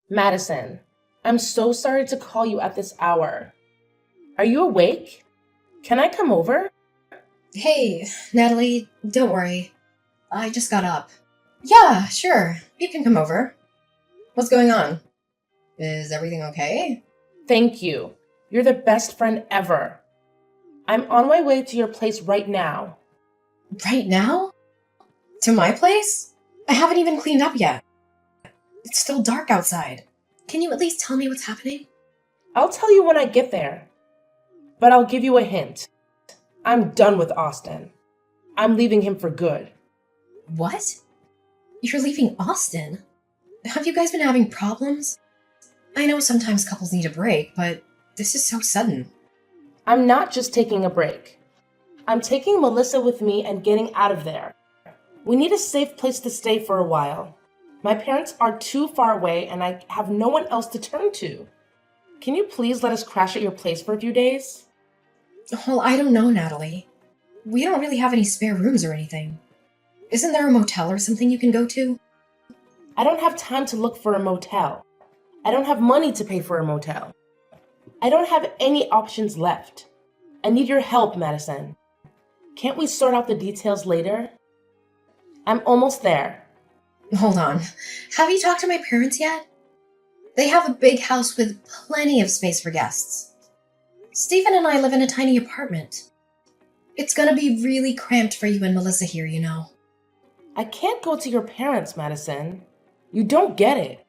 Madison, I'm so sorry to call you at this hour. Are you awake? Can I come over? Hey, Natalie, don't worry. I just got up. Yeah, sure. You can come over. What's going on? Is everything okay? Thank you. You're the best friend ever. I'm on my way to your place right now. Right now? To my place? I haven't even cleaned up yet. It's still dark outside. Can you at least tell me what's happening? I'll tell you when I get there. But I'll give you a hint. I'm done with Austin. I'm leaving him for good. What? You're leaving Austin? Have you guys been having problems? I know sometimes couples need a break, but this is so sudden. I'm not just taking a break. I'm taking Melissa with me and getting out of there. We need a safe place to stay for a while. My parents are too far away and I have no one else to turn to. Can you please let us crash at your place for a few days? Well, I don't know, Natalie. We don't really have any spare rooms or anything. Isn't there a motel or something you can go to? I don't have time to look for a motel. I don't have money to pay for a motel. I don't have any options left. I need your help, Madison. Can't we sort out the details later? I'm almost there. Hold on. Have you talked to my parents yet? They have a big house with plenty of space for guests. Stephen and I live in a tiny apartment. It's gonna be really cramped for you and Melissa here, you know. I can't go to your parents, Madison. You don't get it.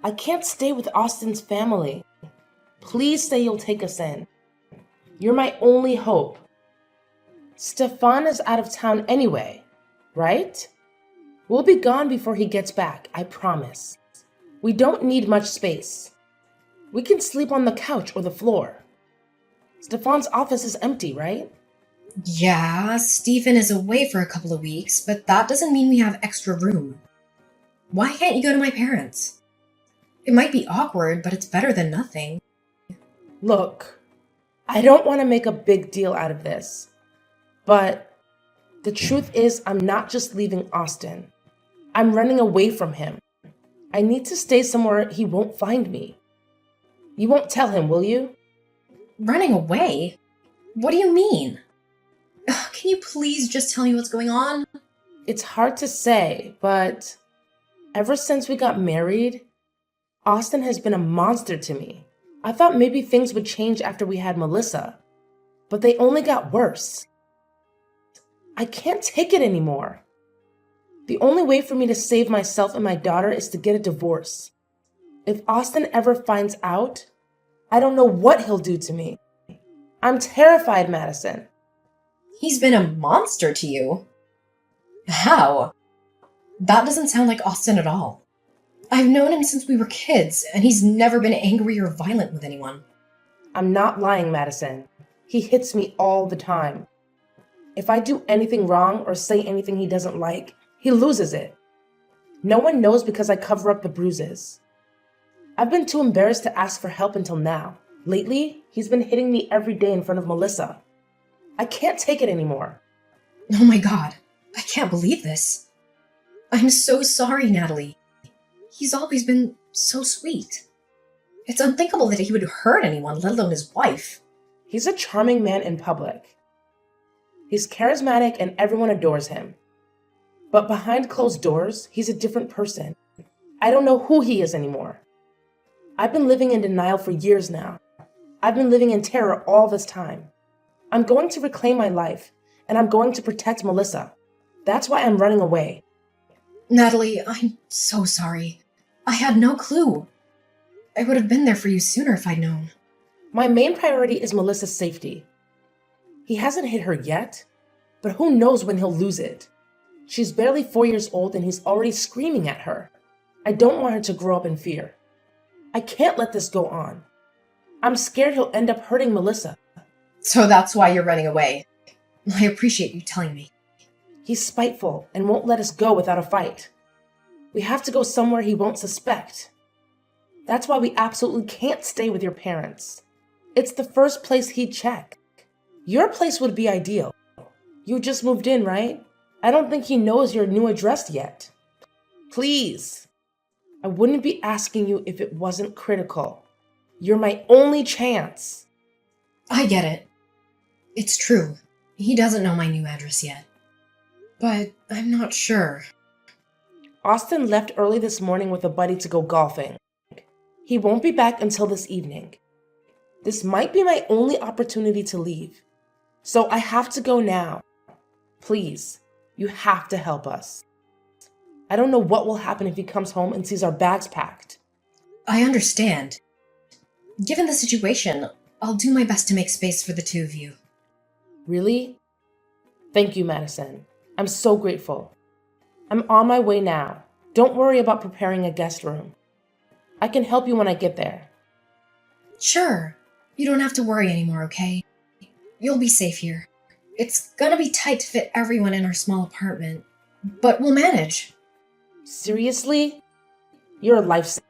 I can't stay with Austin's family. Please say you'll take us in. You're my only hope. Stefan is out of town anyway, right? We'll be gone before he gets back, I promise. We don't need much space. We can sleep on the couch or the floor. Stefan's office is empty, right? Yeah, Stephen is away for a couple of weeks, but that doesn't mean we have extra room. Why can't you go to my parents? It might be awkward, but it's better than nothing. Look, I don't want to make a big deal out of this, but the truth is I'm not just leaving Austin. I'm running away from him. I need to stay somewhere he won't find me. You won't tell him, will you? Running away? What do you mean? Ugh, can you please just tell me what's going on? It's hard to say, but ever since we got married, Austin has been a monster to me. I thought maybe things would change after we had Melissa, but they only got worse. I can't take it anymore. The only way for me to save myself and my daughter is to get a divorce. If Austin ever finds out, I don't know what he'll do to me. I'm terrified, Madison. He's been a monster to you? How? That doesn't sound like Austin at all. I've known him since we were kids, and he's never been angry or violent with anyone. I'm not lying, Madison. He hits me all the time. If I do anything wrong or say anything he doesn't like, he loses it. No one knows because I cover up the bruises. I've been too embarrassed to ask for help until now. Lately, he's been hitting me every day in front of Melissa. I can't take it anymore. Oh my god, I can't believe this. I'm so sorry, Natalie. He's always been so sweet. It's unthinkable that he would hurt anyone, let alone his wife. He's a charming man in public. He's charismatic and everyone adores him. But behind closed doors, he's a different person. I don't know who he is anymore. I've been living in denial for years now. I've been living in terror all this time. I'm going to reclaim my life, and I'm going to protect Melissa. That's why I'm running away. Natalie, I'm so sorry. I had no clue. I would have been there for you sooner if I'd known. My main priority is Melissa's safety. He hasn't hit her yet, but who knows when he'll lose it. She's barely 4 years old and he's already screaming at her. I don't want her to grow up in fear. I can't let this go on. I'm scared he'll end up hurting Melissa. So that's why you're running away. I appreciate you telling me. He's spiteful and won't let us go without a fight. We have to go somewhere he won't suspect. That's why we absolutely can't stay with your parents. It's the first place he'd check. Your place would be ideal. You just moved in, right? I don't think he knows your new address yet. Please. I wouldn't be asking you if it wasn't critical. You're my only chance. I get it. It's true. He doesn't know my new address yet. But I'm not sure. Austin left early this morning with a buddy to go golfing. He won't be back until this evening. This might be my only opportunity to leave. So I have to go now. Please, you have to help us. I don't know what will happen if he comes home and sees our bags packed. I understand. Given the situation, I'll do my best to make space for the two of you. Really? Thank you, Madison. I'm so grateful. I'm on my way now. Don't worry about preparing a guest room. I can help you when I get there. Sure. You don't have to worry anymore, okay? You'll be safe here. It's gonna be tight to fit everyone in our small apartment, but we'll manage. Seriously? You're a lifesaver.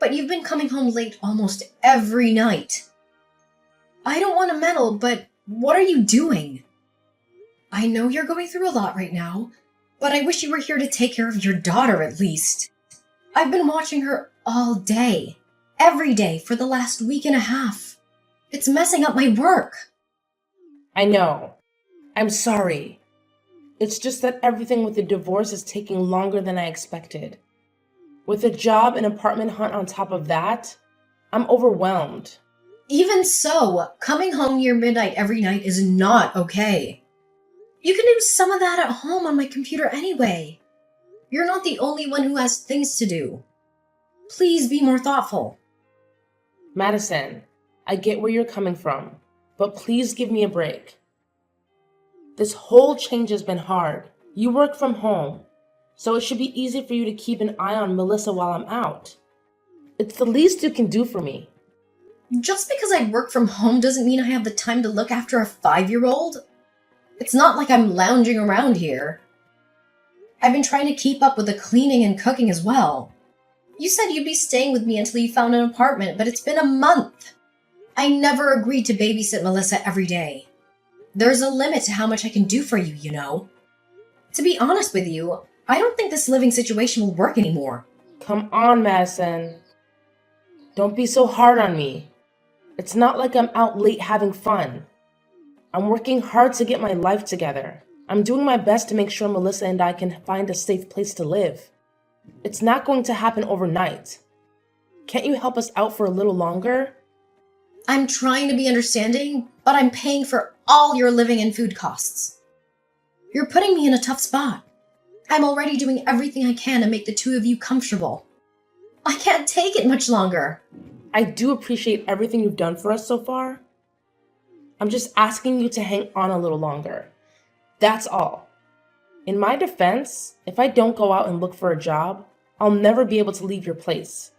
But you've been coming home late almost every night. I don't want to meddle, but what are you doing? I know you're going through a lot right now, but I wish you were here to take care of your daughter at least. I've been watching her all day, every day for the last week and a half. It's messing up my work. I know. I'm sorry. It's just that everything with the divorce is taking longer than I expected. With a job and apartment hunt on top of that, I'm overwhelmed. Even so, coming home near midnight every night is not okay. You can do some of that at home on my computer anyway. You're not the only one who has things to do. Please be more thoughtful. Madison, I get where you're coming from, but please give me a break. This whole change has been hard. You work from home, so it should be easy for you to keep an eye on Melissa while I'm out. It's the least you can do for me. Just because I work from home doesn't mean I have the time to look after a 5-year-old. It's not like I'm lounging around here. I've been trying to keep up with the cleaning and cooking as well. You said you'd be staying with me until you found an apartment, but it's been a month. I never agreed to babysit Melissa every day. There's a limit to how much I can do for you, you know. To be honest with you, I don't think this living situation will work anymore. Come on, Madison. Don't be so hard on me. It's not like I'm out late having fun. I'm working hard to get my life together. I'm doing my best to make sure Melissa and I can find a safe place to live. It's not going to happen overnight. Can't you help us out for a little longer? I'm trying to be understanding, but I'm paying for all your living and food costs. You're putting me in a tough spot. I'm already doing everything I can to make the two of you comfortable. I can't take it much longer. I do appreciate everything you've done for us so far. I'm just asking you to hang on a little longer. That's all. In my defense, if I don't go out and look for a job, I'll never be able to leave your place.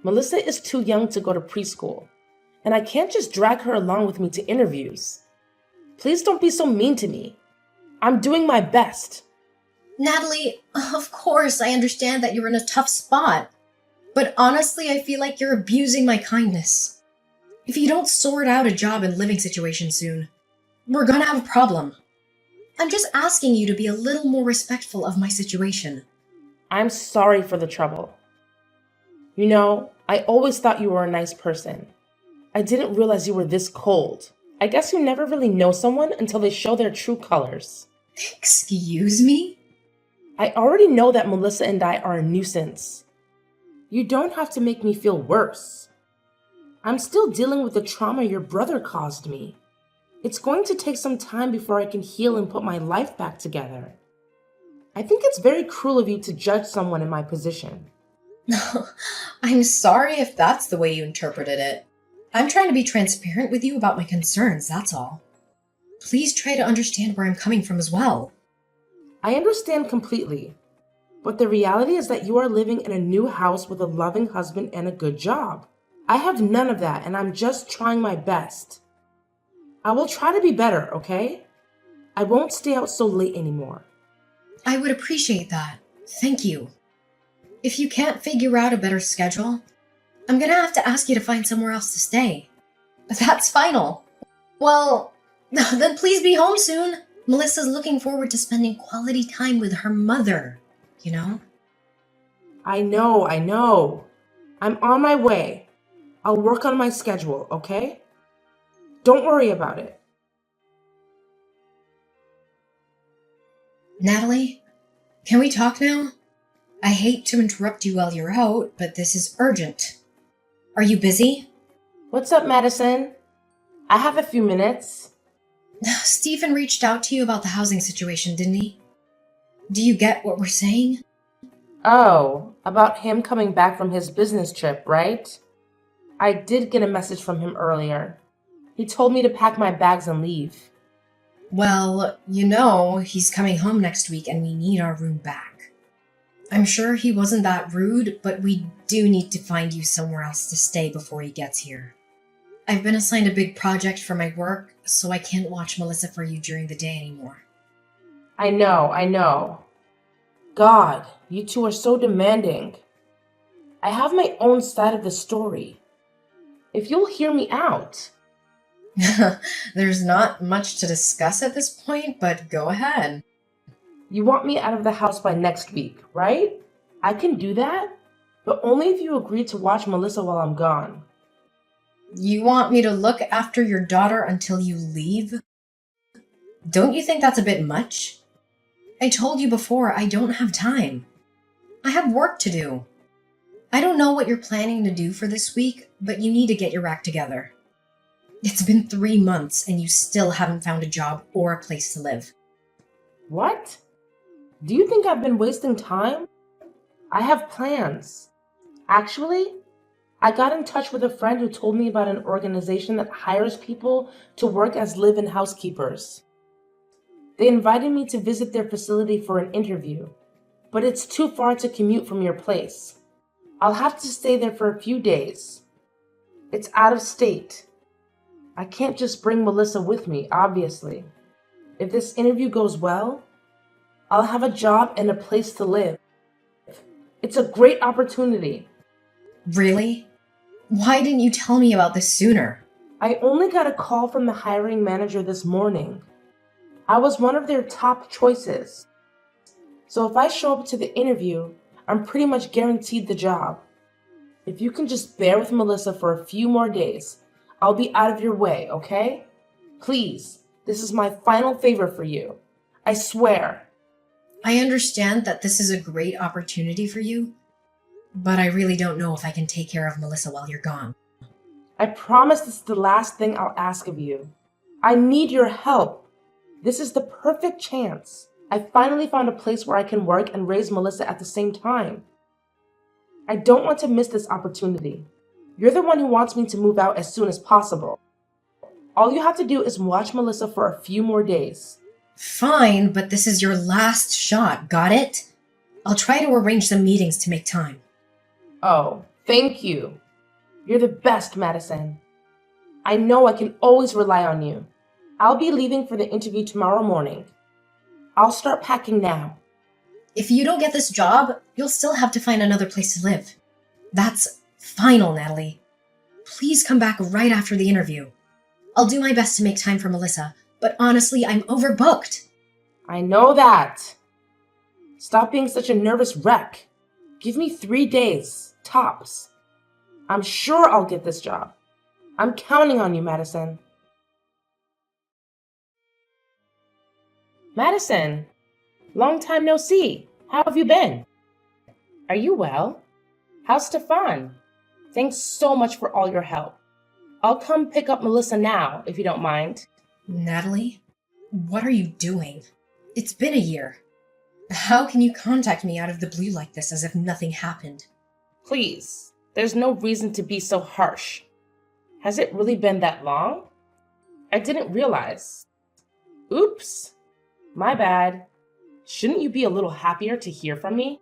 Melissa is too young to go to preschool, and I can't just drag her along with me to interviews. Please don't be so mean to me. I'm doing my best. Natalie, of course I understand that you're in a tough spot. But honestly, I feel like you're abusing my kindness. If you don't sort out a job and living situation soon, we're gonna have a problem. I'm just asking you to be a little more respectful of my situation. I'm sorry for the trouble. You know, I always thought you were a nice person. I didn't realize you were this cold. I guess you never really know someone until they show their true colors. Excuse me? I already know that Melissa and I are a nuisance. You don't have to make me feel worse. I'm still dealing with the trauma your brother caused me. It's going to take some time before I can heal and put my life back together. I think it's very cruel of you to judge someone in my position. I'm sorry if that's the way you interpreted it. I'm trying to be transparent with you about my concerns, that's all. Please try to understand where I'm coming from as well. I understand completely, but the reality is that you are living in a new house with a loving husband and a good job. I have none of that, and I'm just trying my best. I will try to be better, okay? I won't stay out so late anymore. I would appreciate that. Thank you. If you can't figure out a better schedule, I'm gonna have to ask you to find somewhere else to stay. That's final. Well, then please be home soon. Melissa's looking forward to spending quality time with her mother, you know? I know. I'm on my way. I'll work on my schedule, okay? Don't worry about it. Natalie, can we talk now? I hate to interrupt you while you're out, but this is urgent. Are you busy? What's up, Madison? I have a few minutes. Stephen reached out to you about the housing situation, didn't he? Do you get what we're saying? Oh, about him coming back from his business trip, right? I did get a message from him earlier. He told me to pack my bags and leave. Well, you know, he's coming home next week and we need our room back. I'm sure he wasn't that rude, but we do need to find you somewhere else to stay before he gets here. I've been assigned a big project for my work, so I can't watch Melissa for you during the day anymore. I know. God, you two are so demanding. I have my own side of the story. If you'll hear me out. There's not much to discuss at this point, but go ahead. You want me out of the house by next week, right? I can do that, but only if you agree to watch Melissa while I'm gone. You want me to look after your daughter until you leave? Don't you think that's a bit much? I told you before, I don't have time. I have work to do. I don't know what you're planning to do for this week, but you need to get your act together. It's been 3 months and you still haven't found a job or a place to live. What? Do you think I've been wasting time? I have plans. Actually, I got in touch with a friend who told me about an organization that hires people to work as live-in housekeepers. They invited me to visit their facility for an interview, but it's too far to commute from your place. I'll have to stay there for a few days. It's out of state. I can't just bring Melissa with me, obviously. If this interview goes well, I'll have a job and a place to live. It's a great opportunity. Really? Why didn't you tell me about this sooner? I only got a call from the hiring manager this morning. I was one of their top choices. So if I show up to the interview, I'm pretty much guaranteed the job. If you can just bear with Melissa for a few more days, I'll be out of your way, okay? Please, this is my final favor for you. I swear. I understand that this is a great opportunity for you, but I really don't know if I can take care of Melissa while you're gone. I promise this is the last thing I'll ask of you. I need your help. This is the perfect chance. I finally found a place where I can work and raise Melissa at the same time. I don't want to miss this opportunity. You're the one who wants me to move out as soon as possible. All you have to do is watch Melissa for a few more days. Fine, but this is your last shot, got it? I'll try to arrange some meetings to make time. Oh, thank you. You're the best, Madison. I know I can always rely on you. I'll be leaving for the interview tomorrow morning. I'll start packing now. If you don't get this job, you'll still have to find another place to live. That's final, Natalie. Please come back right after the interview. I'll do my best to make time for Melissa, but honestly, I'm overbooked. I know that. Stop being such a nervous wreck. Give me 3 days, tops. I'm sure I'll get this job. I'm counting on you, Madison. Madison, long time no see. How have you been? Are you well? How's Stefan? Thanks so much for all your help. I'll come pick up Melissa now, if you don't mind. Natalie, what are you doing? It's been a year. How can you contact me out of the blue like this as if nothing happened? Please, there's no reason to be so harsh. Has it really been that long? I didn't realize. Oops. My bad. Shouldn't you be a little happier to hear from me?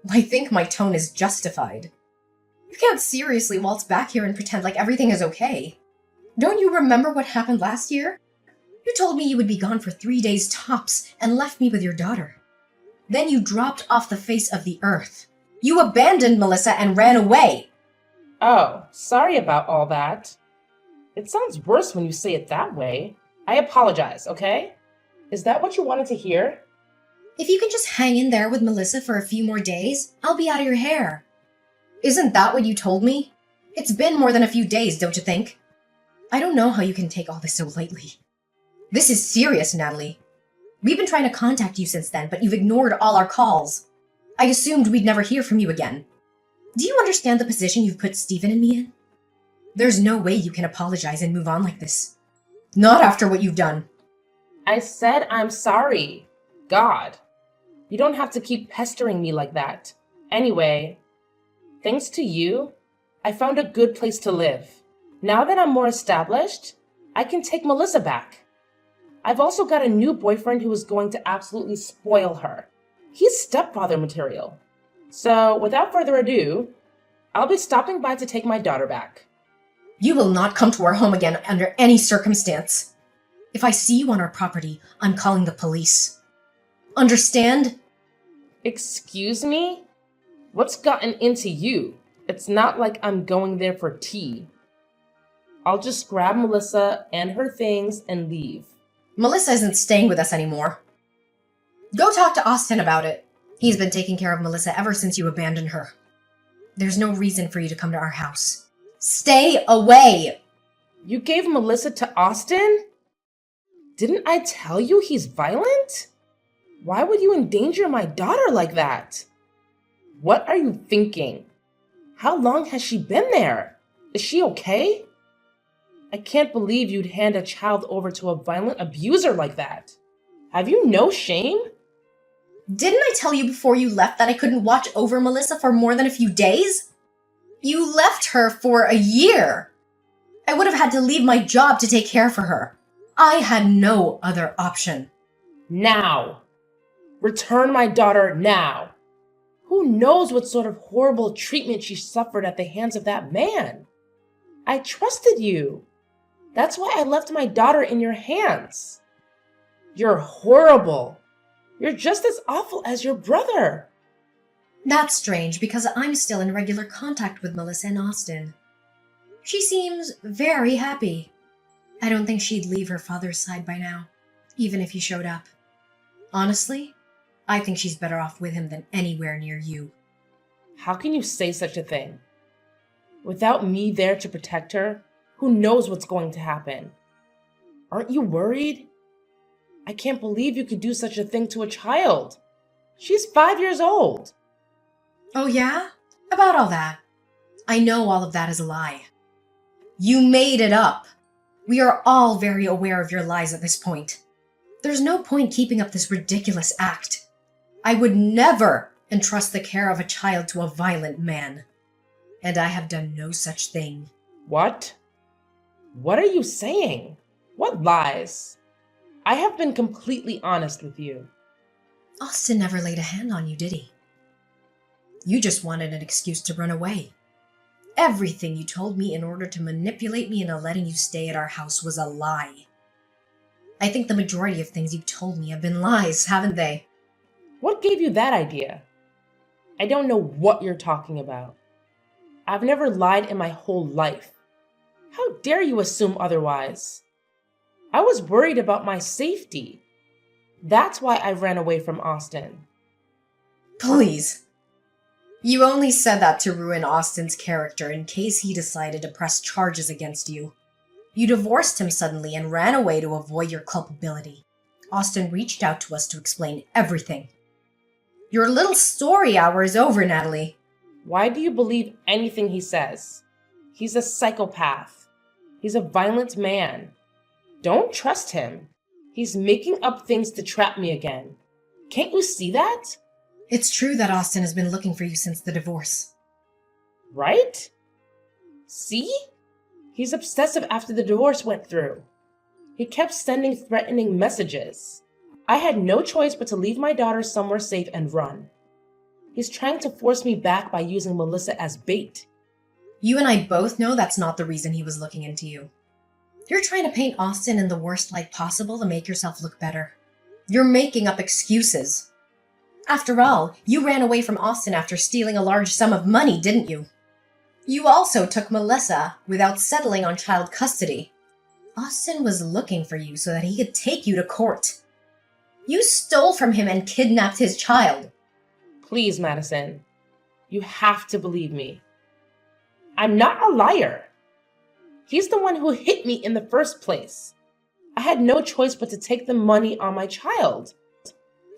I think my tone is justified. You can't seriously waltz back here and pretend like everything is okay. Don't you remember what happened last year? You told me you would be gone for 3 days tops and left me with your daughter. Then you dropped off the face of the earth. You abandoned Melissa and ran away. Oh, sorry about all that. It sounds worse when you say it that way. I apologize, okay? Is that what you wanted to hear? If you can just hang in there with Melissa for a few more days, I'll be out of your hair. Isn't that what you told me? It's been more than a few days, don't you think? I don't know how you can take all this so lightly. This is serious, Natalie. We've been trying to contact you since then, but you've ignored all our calls. I assumed we'd never hear from you again. Do you understand the position you've put Stephen and me in? There's no way you can apologize and move on like this. Not after what you've done. I said I'm sorry. God. You don't have to keep pestering me like that. Anyway, thanks to you, I found a good place to live. Now that I'm more established, I can take Melissa back. I've also got a new boyfriend who is going to absolutely spoil her. He's stepfather material. So, without further ado, I'll be stopping by to take my daughter back. You will not come to our home again under any circumstance. If I see you on our property, I'm calling the police. Understand? Excuse me? What's gotten into you? It's not like I'm going there for tea. I'll just grab Melissa and her things and leave. Melissa isn't staying with us anymore. Go talk to Austin about it. He's been taking care of Melissa ever since you abandoned her. There's no reason for you to come to our house. Stay away! You gave Melissa to Austin? Didn't I tell you he's violent? Why would you endanger my daughter like that? What are you thinking? How long has she been there? Is she okay? I can't believe you'd hand a child over to a violent abuser like that. Have you no shame? Didn't I tell you before you left that I couldn't watch over Melissa for more than a few days? You left her for a year. I would have had to leave my job to take care for her. I had no other option. Now. Return my daughter now. Who knows what sort of horrible treatment she suffered at the hands of that man? I trusted you. That's why I left my daughter in your hands. You're horrible. You're just as awful as your brother. That's strange because I'm still in regular contact with Melissa and Austin. She seems very happy. I don't think she'd leave her father's side by now, even if he showed up. Honestly, I think she's better off with him than anywhere near you. How can you say such a thing? Without me there to protect her, who knows what's going to happen? Aren't you worried? I can't believe you could do such a thing to a child. She's 5 years old. Oh yeah? About all that. I know all of that is a lie. You made it up. We are all very aware of your lies at this point. There's no point keeping up this ridiculous act. I would never entrust the care of a child to a violent man. And I have done no such thing. What? What are you saying? What lies? I have been completely honest with you. Austin never laid a hand on you, did he? You just wanted an excuse to run away. Everything you told me in order to manipulate me into letting you stay at our house was a lie. I think the majority of things you've told me have been lies, haven't they? What gave you that idea? I don't know what you're talking about. I've never lied in my whole life. How dare you assume otherwise? I was worried about my safety. That's why I ran away from Austin. Please. You only said that to ruin Austin's character in case he decided to press charges against you. You divorced him suddenly and ran away to avoid your culpability. Austin reached out to us to explain everything. Your little story hour is over, Natalie. Why do you believe anything he says? He's a psychopath. He's a violent man. Don't trust him. He's making up things to trap me again. Can't you see that? It's true that Austin has been looking for you since the divorce. Right? See? He's obsessive after the divorce went through. He kept sending threatening messages. I had no choice but to leave my daughter somewhere safe and run. He's trying to force me back by using Melissa as bait. You and I both know that's not the reason he was looking into you. You're trying to paint Austin in the worst light possible to make yourself look better. You're making up excuses. After all, you ran away from Austin after stealing a large sum of money, didn't you? You also took Melissa without settling on child custody. Austin was looking for you so that he could take you to court. You stole from him and kidnapped his child. Please, Madison. You have to believe me. I'm not a liar. He's the one who hit me in the first place. I had no choice but to take the money on my child.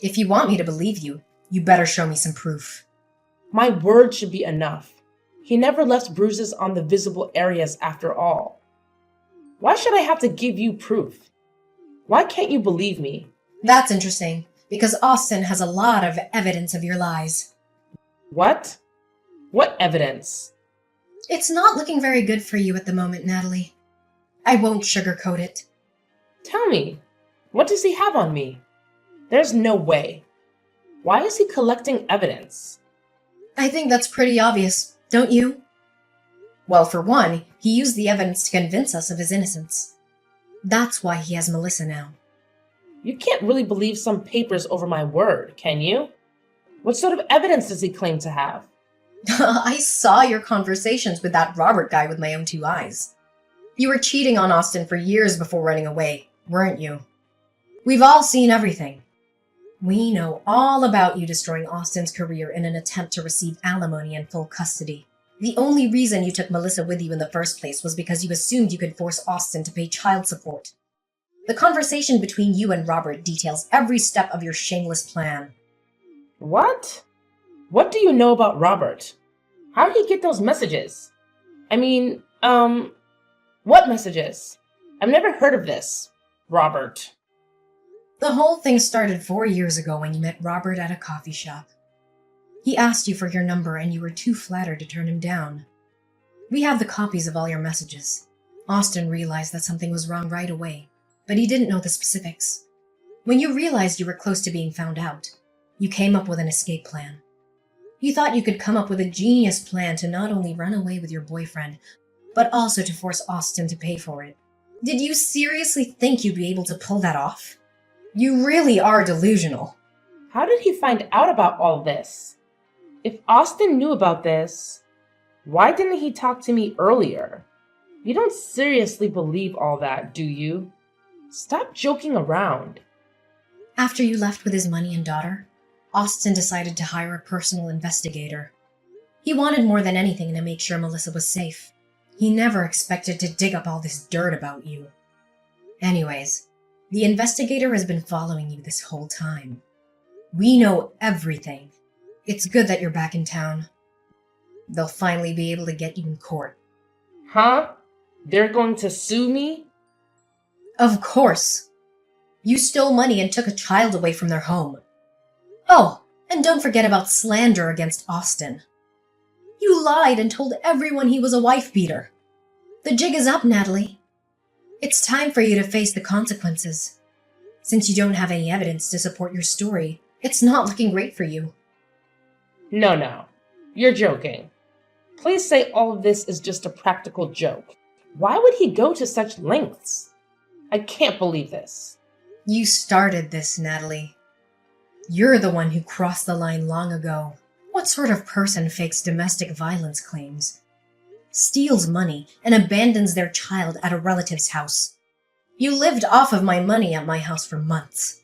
If you want me to believe you, you better show me some proof. My word should be enough. He never left bruises on the visible areas after all. Why should I have to give you proof? Why can't you believe me? That's interesting, because Austin has a lot of evidence of your lies. What? What evidence? It's not looking very good for you at the moment, Natalie. I won't sugarcoat it. Tell me, what does he have on me? There's no way. Why is he collecting evidence? I think that's pretty obvious, don't you? Well, for one, he used the evidence to convince us of his innocence. That's why he has Melissa now. You can't really believe some papers over my word, can you? What sort of evidence does he claim to have? I saw your conversations with that Robert guy with my own two eyes. You were cheating on Austin for years before running away, weren't you? We've all seen everything. We know all about you destroying Austin's career in an attempt to receive alimony and full custody. The only reason you took Melissa with you in the first place was because you assumed you could force Austin to pay child support. The conversation between you and Robert details every step of your shameless plan. What? What do you know about Robert? How did he get those messages? What messages? I've never heard of this, Robert. The whole thing started 4 years ago when you met Robert at a coffee shop. He asked you for your number and you were too flattered to turn him down. We have the copies of all your messages. Austin realized that something was wrong right away, but he didn't know the specifics. When you realized you were close to being found out, you came up with an escape plan. You thought you could come up with a genius plan to not only run away with your boyfriend, but also to force Austin to pay for it. Did you seriously think you'd be able to pull that off? You really are delusional. How did he find out about all this? If Austin knew about this, why didn't he talk to me earlier? You don't seriously believe all that, do you? Stop joking around. After you left with his money and daughter, Austin decided to hire a personal investigator. He wanted more than anything to make sure Melissa was safe. He never expected to dig up all this dirt about you. Anyways, the investigator has been following you this whole time. We know everything. It's good that you're back in town. They'll finally be able to get you in court. Huh? They're going to sue me? Of course. You stole money and took a child away from their home. Oh, and don't forget about slander against Austin. You lied and told everyone he was a wife-beater. The jig is up, Natalie. It's time for you to face the consequences. Since you don't have any evidence to support your story, it's not looking great for you. No. You're joking. Please say all of this is just a practical joke. Why would he go to such lengths? I can't believe this. You started this, Natalie. You're the one who crossed the line long ago. What sort of person fakes domestic violence claims, steals money, and abandons their child at a relative's house? You lived off of my money at my house for months.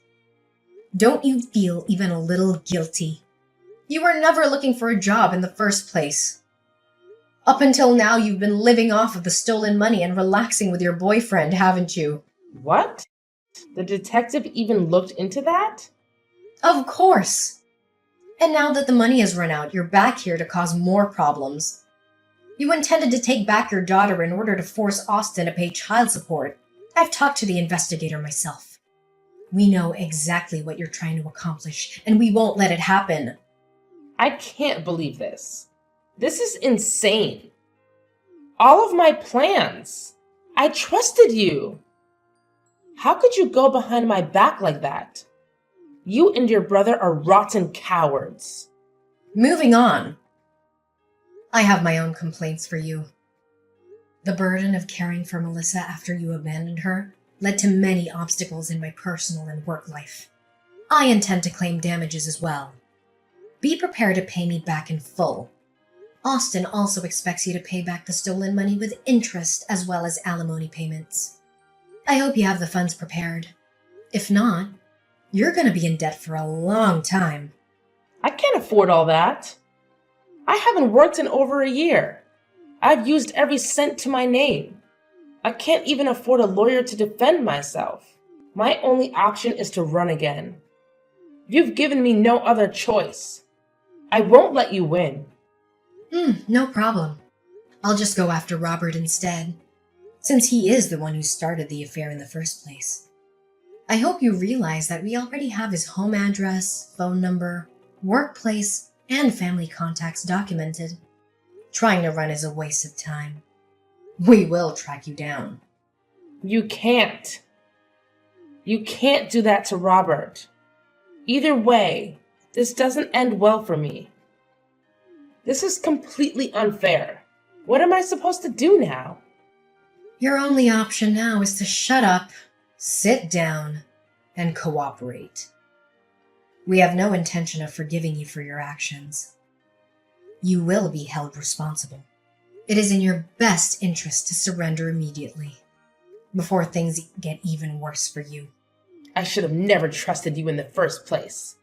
Don't you feel even a little guilty? You were never looking for a job in the first place. Up until now, you've been living off of the stolen money and relaxing with your boyfriend, haven't you? What? The detective even looked into that? Of course! And now that the money has run out, you're back here to cause more problems. You intended to take back your daughter in order to force Austin to pay child support. I've talked to the investigator myself. We know exactly what you're trying to accomplish, and we won't let it happen. I can't believe this. This is insane. All of my plans. I trusted you. How could you go behind my back like that? You and your brother are rotten cowards. Moving on. I have my own complaints for you. The burden of caring for Melissa after you abandoned her led to many obstacles in my personal and work life. I intend to claim damages as well. Be prepared to pay me back in full. Austin also expects you to pay back the stolen money with interest as well as alimony payments. I hope you have the funds prepared. If not, you're going to be in debt for a long time. I can't afford all that. I haven't worked in over a year. I've used every cent to my name. I can't even afford a lawyer to defend myself. My only option is to run again. You've given me no other choice. I won't let you win. No problem. I'll just go after Robert instead, since he is the one who started the affair in the first place. I hope you realize that we already have his home address, phone number, workplace, and family contacts documented. Trying to run is a waste of time. We will track you down. You can't. You can't do that to Robert. Either way, this doesn't end well for me. This is completely unfair. What am I supposed to do now? Your only option now is to shut up, sit down, and cooperate. We have no intention of forgiving you for your actions. You will be held responsible. It is in your best interest to surrender immediately, before things get even worse for you. I should have never trusted you in the first place.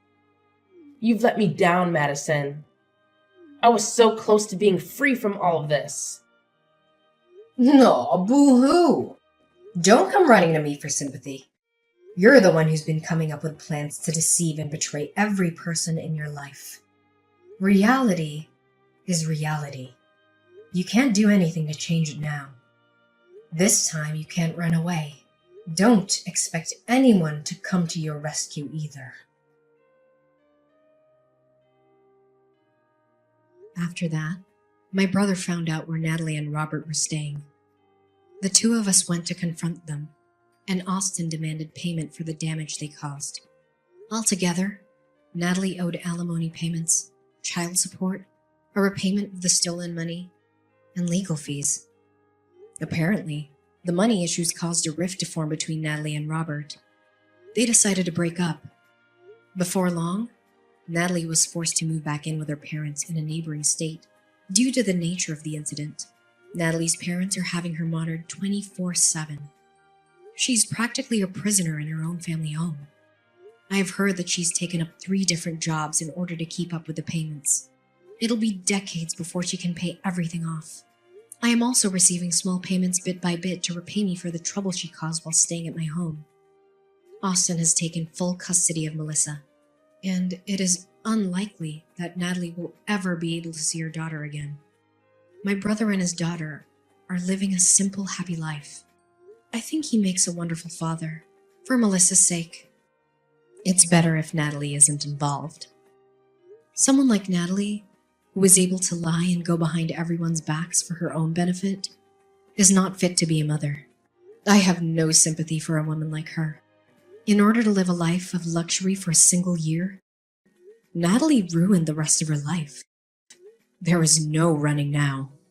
You've let me down, Madison. I was so close to being free from all of this. No, boo-hoo! Don't come running to me for sympathy. You're the one who's been coming up with plans to deceive and betray every person in your life. Reality is reality. You can't do anything to change it now. This time you can't run away. Don't expect anyone to come to your rescue either. After that, my brother found out where Natalie and Robert were staying. The two of us went to confront them, and Austin demanded payment for the damage they caused. Altogether, Natalie owed alimony payments, child support, a repayment of the stolen money, and legal fees. Apparently, the money issues caused a rift to form between Natalie and Robert. They decided to break up. Before long, Natalie was forced to move back in with her parents in a neighboring state. Due to the nature of the incident, Natalie's parents are having her monitored 24/7. She's practically a prisoner in her own family home. I've heard that she's taken up 3 different jobs in order to keep up with the payments. It'll be decades before she can pay everything off. I am also receiving small payments bit by bit to repay me for the trouble she caused while staying at my home. Austin has taken full custody of Melissa, and it is unlikely that Natalie will ever be able to see her daughter again. My brother and his daughter are living a simple, happy life. I think he makes a wonderful father, for Melissa's sake. It's better if Natalie isn't involved. Someone like Natalie, who is able to lie and go behind everyone's backs for her own benefit, is not fit to be a mother. I have no sympathy for a woman like her. In order to live a life of luxury for a single year, Natalie ruined the rest of her life. There is no running now.